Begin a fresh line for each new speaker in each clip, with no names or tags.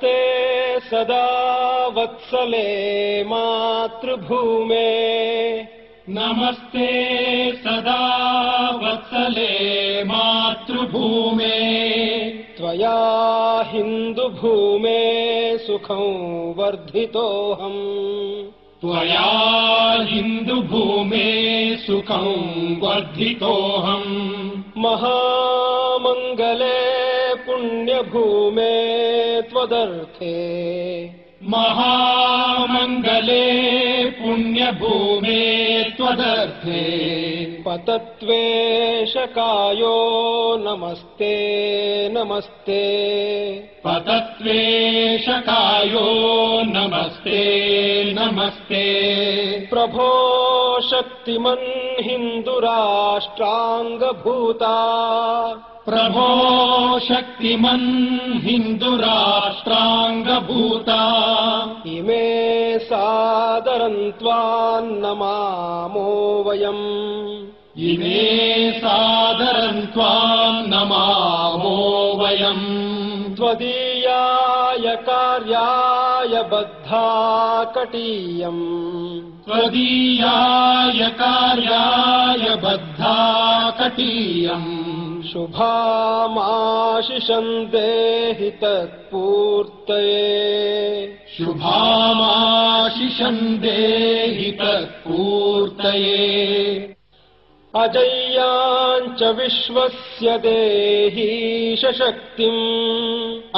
नमस्ते सदा वत्सले मातृभूमे
नमस्ते सदा वत्सले मातृभूमे
त्वया हिन्दुभूमे सुखं वर्धितोऽहम्
त्वया हिन्दुभूमे सुखं वर्धितोऽहम्
महामङ्गले पुण्यभूमे त्वदर्थे
महामङ्गले पुण्यभूमे त्वदर्थे
पतत्वेशकायो नमस्ते नमस्ते
पतत्वेशकायो नमस्ते नमस्ते
प्रभो शक्तिमन् हिन्दुराष्ट्राङ्गभूता
प्रभो शक्तिमन् हिन्दुराष्ट्राङ्गभूता
इमे सादरं त्वान्नमामो वयम्
इमे सादरं त्वां नमामो वयम्
त्वदीयाय कार्याय बद्धा कटीयम्
त्वदीयाय कार्याय बद्धा कटीयम्
शुभामाशिषं देहि तत्पूर्तये
शुभामाशिषं देहि तत्पूर्तये
अजय्याञ्च विश्वस्य देहीश शक्तिम्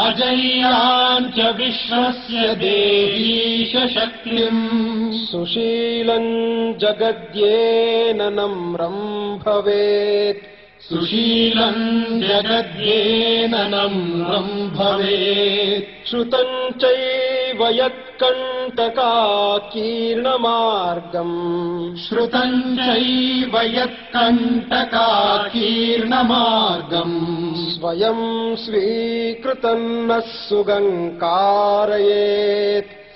अजय्याञ्च विश्वस्य देहीश शक्तिम्
सुशीलं जगद्येन नम्रं भवेत्
सुशीलं जगद्येन नम्रं भवेत्
श्रुतं चैव यत्कण्टकाकीर्णमार्गम्
श्रुतं चैव यत्कण्टकाकीर्णमार्गम्
स्वयं स्वीकृतं नः सुगङ्कारयेत्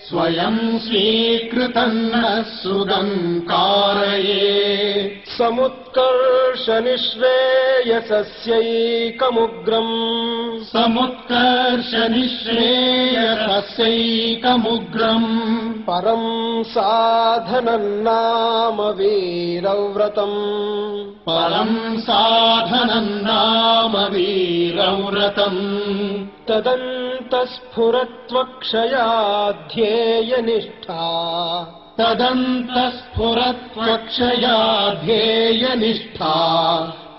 स्वयं स्वीकृतं नः सुगङ्कारयेत्
समुत्कर्षनिःश्रेयसस्यैकमुग्रम्
समुत्कर्षनिःश्रेयसस्यैकमुग्रम्
परं साधनं नाम वीरव्रतम्
परं साधनं नाम वीरव्रतम्
तदन्तस्फुरत्वक्षयाध्येयनिष्ठा
तदन्तस्फुरत्वक्षया ध्येयनिष्ठा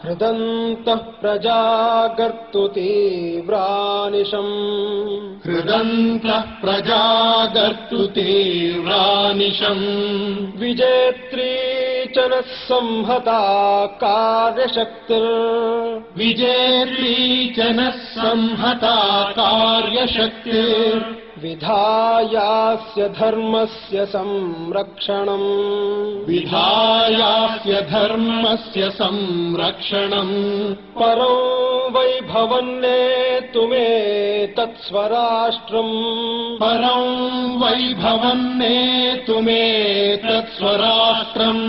हृदन्तः प्रजागर्तु तीव्रानिशम्
हृदन्तः प्रजागर्तु तीव्रानिशम्
विजेत्री च नः संहता कार्यशक्तिर्
विजेत्री च नः संहता कार्यशक्तिर्
विधायास्य धर्मस्य संरक्षणम्
विधायास्य धर्मस्य संरक्षणम्
परं वैभवन्नेतुमे तत्स्वराष्ट्रम्
परं वैभवन्नेतुमे तत्स्वराष्ट्रम्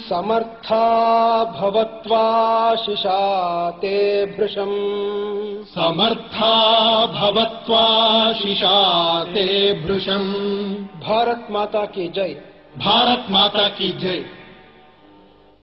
समर्था भवत्वाशिषा ते भृशम्
समर्था भवत्वाशिषा ते भृशम्
भारत माता की जय।
भारत माता की जय।